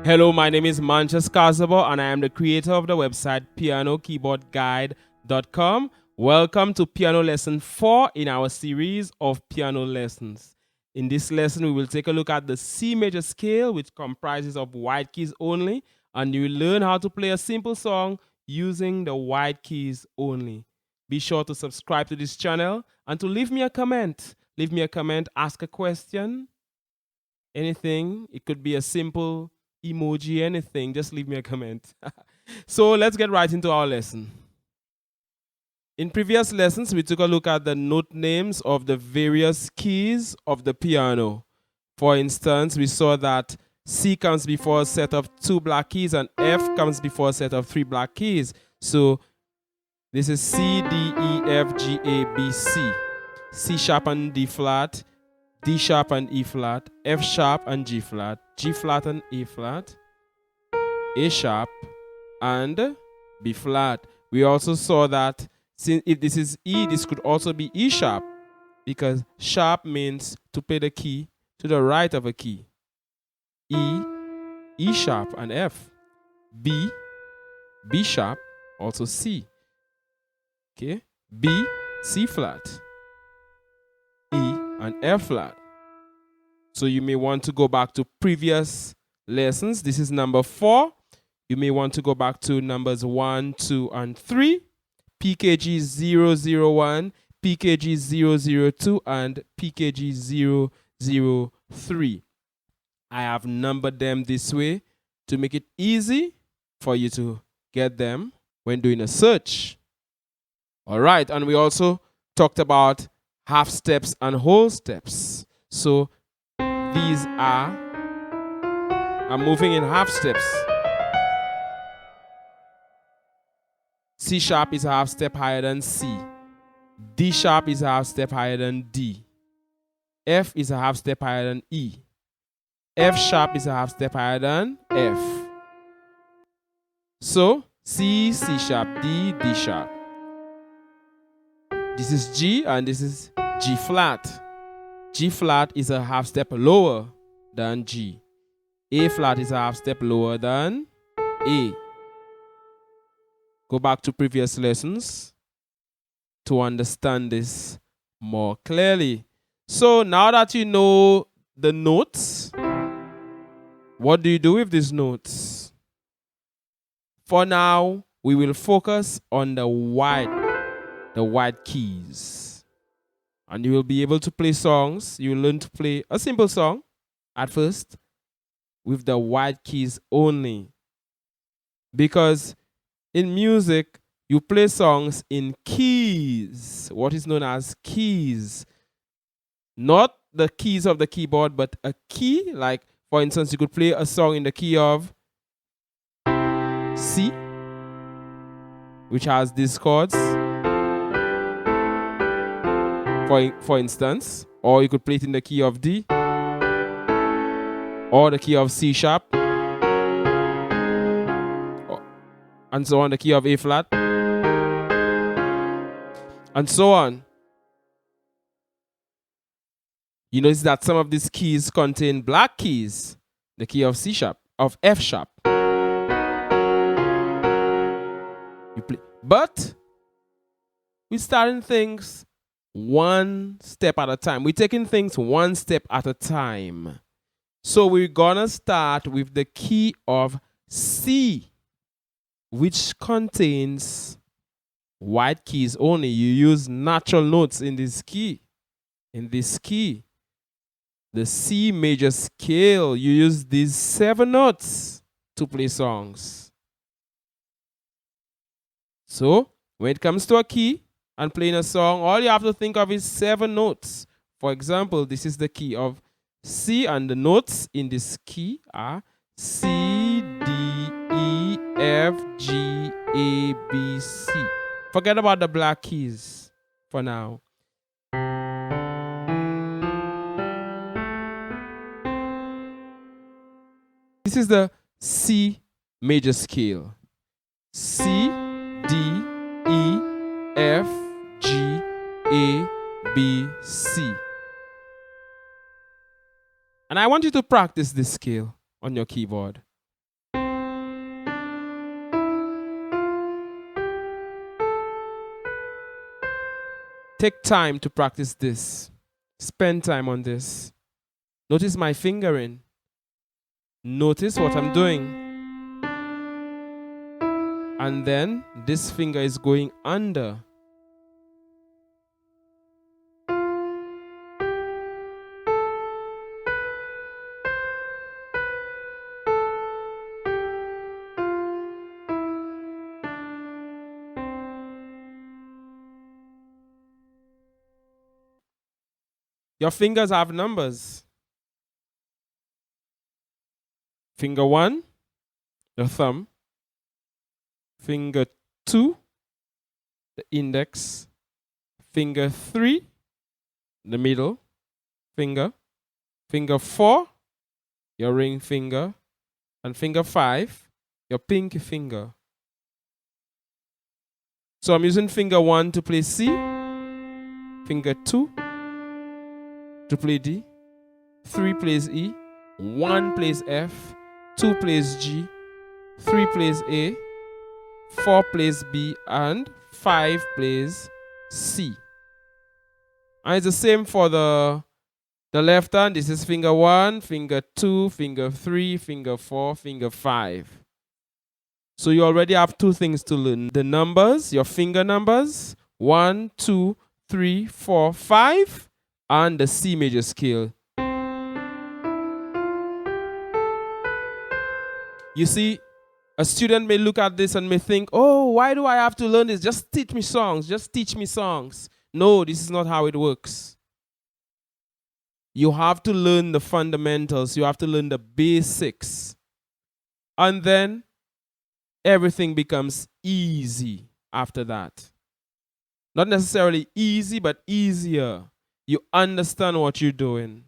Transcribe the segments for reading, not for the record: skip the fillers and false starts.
Hello, my name is Mantius Cazaubon and I am the creator of the website pianokeyboardguide.com. Welcome to piano lesson 4 in our series of piano lessons. In this lesson, we will take a look at the C major scale, which comprises of white keys only, and you will learn how to play a simple song using the white keys only. Be sure to subscribe to this channel and to leave me a comment. Leave me a comment, ask a question, anything. It could be a simple emoji, anything. Just leave me a comment. So let's get right into our lesson. In previous lessons, we took a look at the note names of the various keys of the piano. For instance, we saw that C comes before a set of 2 black keys and F comes before a set of 3 black keys. So this is C, D, E, F, G, A, B, C. C sharp and D flat, D sharp and E flat, F sharp and G flat, G flat and A flat, A sharp and B flat. We also saw that since if this is E, this could also be E sharp, because sharp means to play the key to the right of a key. E, E sharp and F. B, B sharp, also C. Okay, B, C flat, E and F flat. So you may want to go back to previous lessons. This is number 4. You may want to go back to numbers 1, 2, and 3. PKG 001, PKG 002, and PKG 003. I have numbered them this way to make it easy for you to get them when doing a search. All right, and we also talked about half steps and whole steps. So these are moving in half steps. C sharp is a half step higher than C. D sharp is a half step higher than D. F is a half step higher than E. F sharp is a half step higher than F. So C, C sharp, D, D sharp. This is G and this is G flat. G flat is a half step lower than G. A flat is a half step lower than A. Go back to previous lessons to understand this more clearly. So now that you know the notes, what do you do with these notes? For now, we will focus on the white keys. And you will be able to play songs. You will learn to play a simple song at first with the white keys only. Because in music, you play songs in keys, what is known as keys. Not the keys of the keyboard, but a key. Like, for instance, you could play a song in the key of C, which has these chords, for instance. Or you could play it in the key of D, or the key of C sharp, and so on, the key of A flat, and so on. You notice that some of these keys contain black keys, the key of C sharp, of F sharp. You play, but we're starting things one step at a time. We're taking things one step at a time. So we're gonna start with the key of C, which contains white keys only. You use natural notes in this key. In this key, the C major scale, you use these 7 notes to play songs. So when it comes to a key and playing a song, all you have to think of is 7 notes. For example, this is the key of C, and the notes in this key are C, D, E, F, G, A, B, C. Forget about the black keys for now. This is the C major scale. C, D, E, F, G, A, B, C. And I want you to practice this scale on your keyboard. Take time to practice this. Spend time on this. Notice my fingering. Notice what I'm doing. And then this finger is going under. Your fingers have numbers. Finger 1, the thumb. Finger 2, the index. Finger 3, the middle finger. Finger 4, your ring finger. And finger 5, your pinky finger. So I'm using finger 1 to play C. Finger 2 to play D. 3 plays E. 1 plays F. 2 plays G. 3 plays A. 4 plays B. And 5 plays C. And it's the same for the left hand. This is finger 1, finger 2, finger 3, finger 4, finger 5. So you already have 2 things to learn. The numbers, your finger numbers, 1, 2, 3, 4, 5, and the C major scale. You see, a student may look at this and may think, oh, why do I have to learn this? Just teach me songs. Just teach me songs. No, this is not how it works. You have to learn the fundamentals. You have to learn the basics. And then everything becomes easy after that. Not necessarily easy, but easier. You understand what you're doing.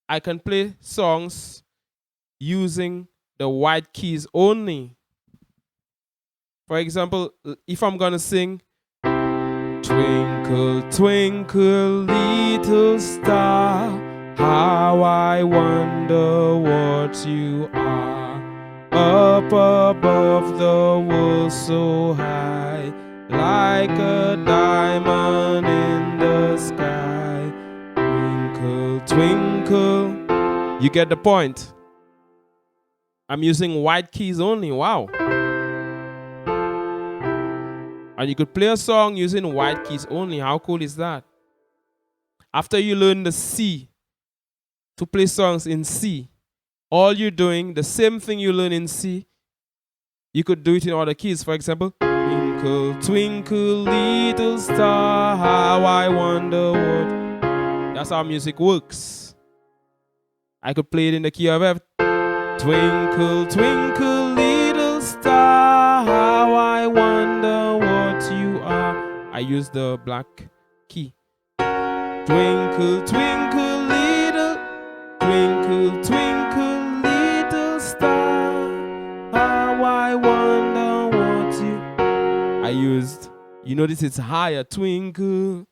I can play songs using the white keys only. For example, if I'm going to sing, Twinkle, twinkle, little star, how I wonder what you are. Up above the world so high, like a diamond in the sky. Twinkle, twinkle. You get the point. I'm using white keys only. Wow. And you could play a song using white keys only. How cool is that? After you learn the C, to play songs in C, all you're doing, the same thing you learn in C, you could do it in other keys. For example, twinkle, twinkle, little star, how I wonder what. That's how music works. I could play it in the key of F. Twinkle, twinkle, little star, how I wonder what you are. I use the black key. Twinkle, twinkle, little, twinkle, twinkle, little star, how I wonder what you. I used, you notice it's higher, twinkle.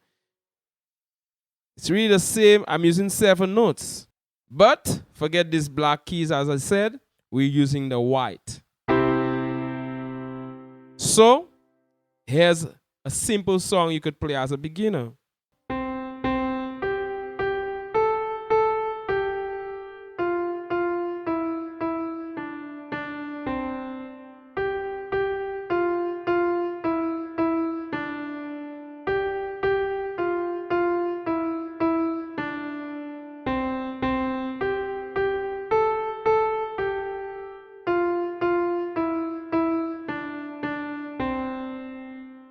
It's really the same. I'm using 7 notes. But forget these black keys, as I said, we're using the white. So here's a simple song you could play as a beginner.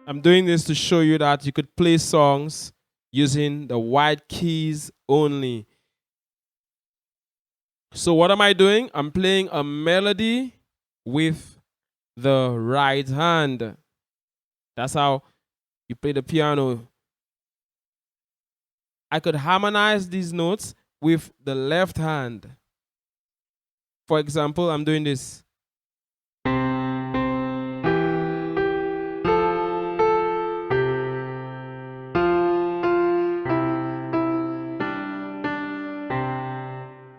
I'm doing this to show you that you could play songs using the white keys only. So what am I doing? I'm playing a melody with the right hand. That's how you play the piano. I could harmonize these notes with the left hand. For example, I'm doing this.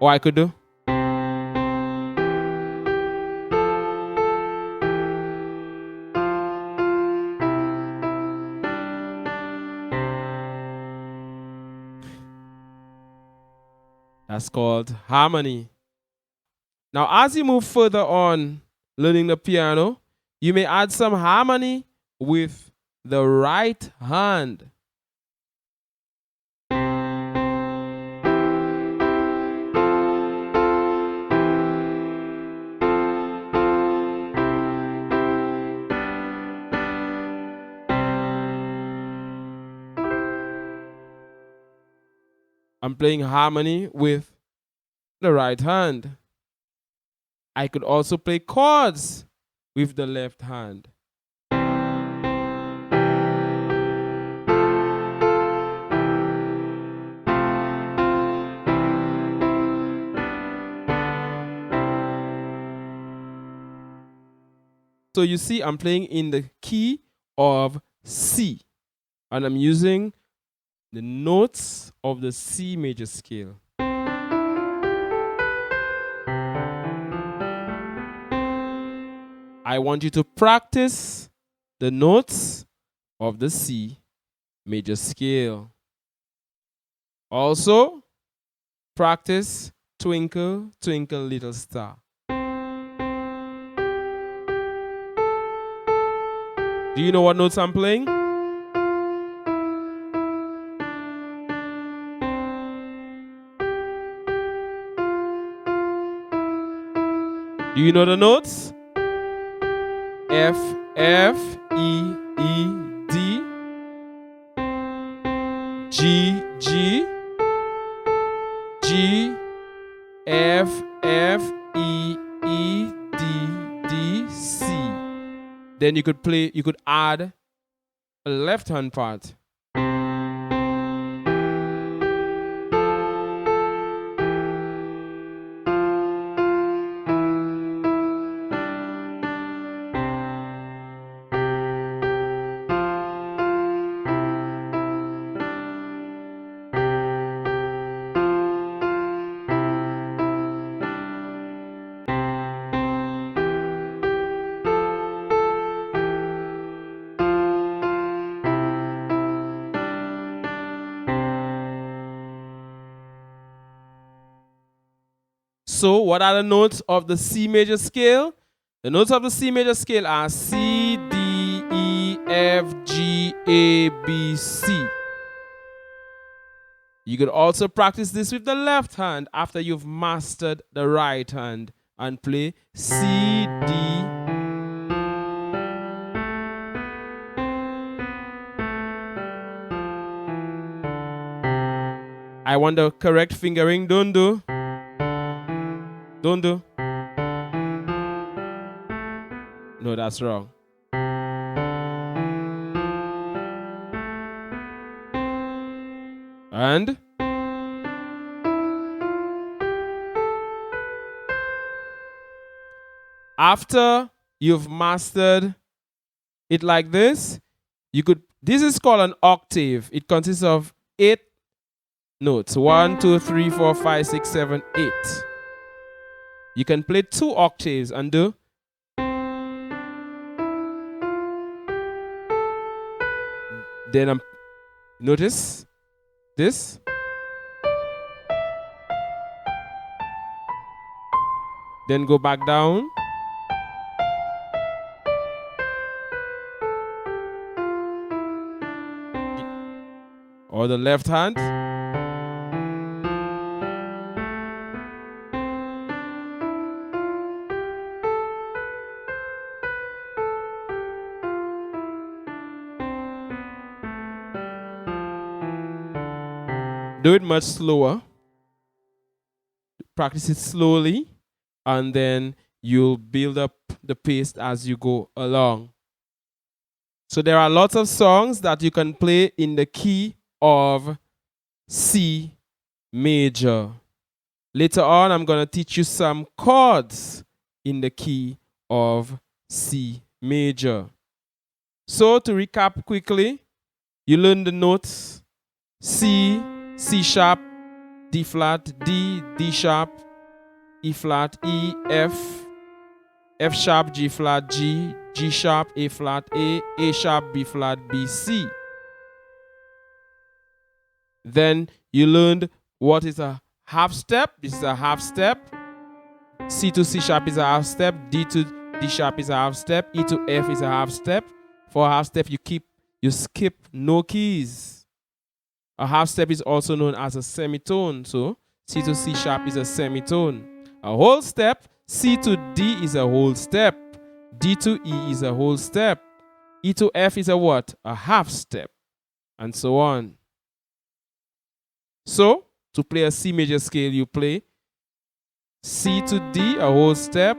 Or I could do. That's called harmony. Now, as you move further on learning the piano, you may add some harmony with the right hand. I'm playing harmony with the right hand. I could also play chords with the left hand. So you see, I'm playing in the key of C, and I'm using the notes of the C major scale. I want you to practice the notes of the C major scale. Also, practice Twinkle, Twinkle, Little Star. Do you know what notes I'm playing? Do you know the notes? F, F, E, E, D, G, G, G, F, F, E, E, D, D, C. Then you could add a left hand part. So what are the notes of the C major scale? The notes of the C major scale are C, D, E, F, G, A, B, C. You could also practice this with the left hand after you've mastered the right hand and play C, D. I want the correct fingering. Don't do. Don't do. No, that's wrong. And after you've mastered it like this, this is called an octave. It consists of 8 notes. 1, 2, 3, 4, 5, 6, 7, 8. You can play 2 octaves and do. Then notice this. Then go back down. Or the left hand. Do it much slower. Practice it slowly, and then you'll build up the pace as you go along. So there are lots of songs that you can play in the key of C major. Later on, I'm going to teach you some chords in the key of C major. So to recap quickly, you learn the notes C, C sharp, D flat, D, D sharp, E flat, E, F, F sharp, G flat, G, G sharp, A flat, A sharp, B flat, B, C. Then you learned what is a half step. This is a half step. C to C sharp is a half step. D to D sharp is a half step. E to F is a half step. For a half step, you skip no keys. A half step is also known as a semitone. So C to C sharp is a semitone. A whole step, C to D is a whole step. D to E is a whole step. E to F is a what? A half step. And so on. So, to play a C major scale, you play C to D, a whole step.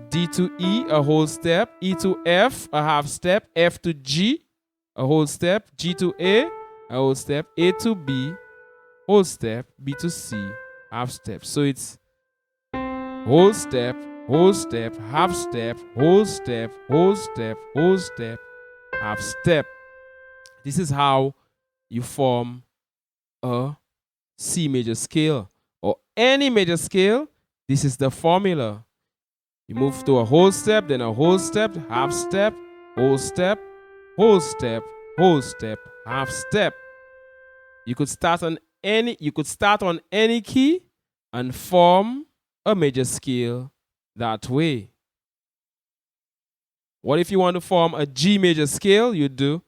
D to E, a whole step. E to F, a half step. F to G, a whole step. G to A whole step. A to B, whole step. B to C, half step. So it's whole step, half step, whole step, whole step, whole step, half step. This is how you form a C major scale or any major scale. This is the formula. You move to a whole step, then a whole step, half step, whole step, whole step, whole step, half step. You could start on any key and form a major scale that way. What if you want to form a G major scale? You do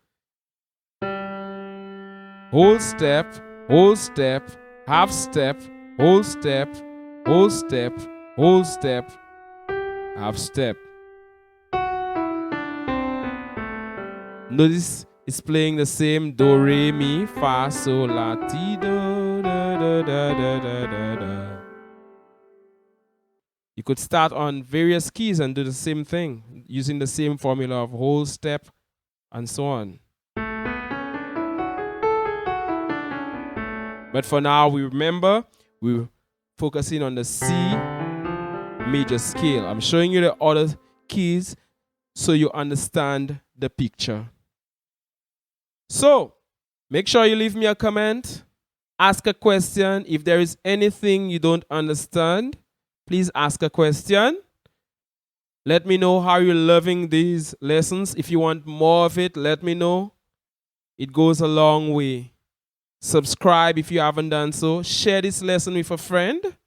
whole step, half step, whole step, whole step, whole step, half step. Notice it's playing the same do, re, mi, fa, sol, la, ti, do, da, da, da, da, da, da, da. You could start on various keys and do the same thing using the same formula of whole step and so on. But for now, we're focusing on the C major scale. I'm showing you the other keys so you understand the picture. So, make sure you leave me a comment, ask a question. If there is anything you don't understand, please ask a question. Let me know how you're loving these lessons. If you want more of it, let me know. It goes a long way. Subscribe if you haven't done so. Share this lesson with a friend.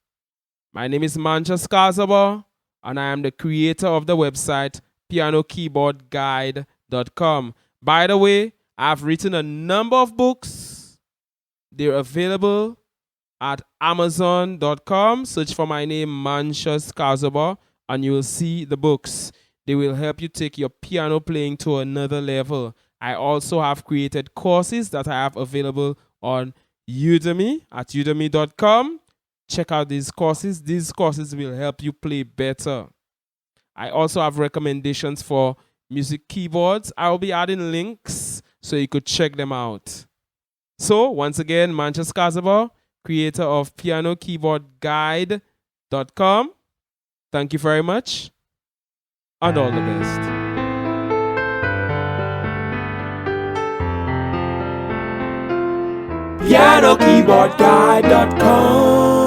My name is Mantius Cazaubon, and I am the creator of the website pianokeyboardguide.com. By the way, I've written a number of books. They're available at amazon.com. Search for my name, Mantius Cazaubon, and you will see the books. They will help you take your piano playing to another level. I also have created courses that I have available on Udemy at udemy.com. Check out these courses. These courses will help you play better. I also have recommendations for music keyboards. I will be adding links so you could check them out. So, once again, Mantius Cazaubon, creator of pianokeyboardguide.com. Thank you very much, and all the best. PianoKeyboardGuide.com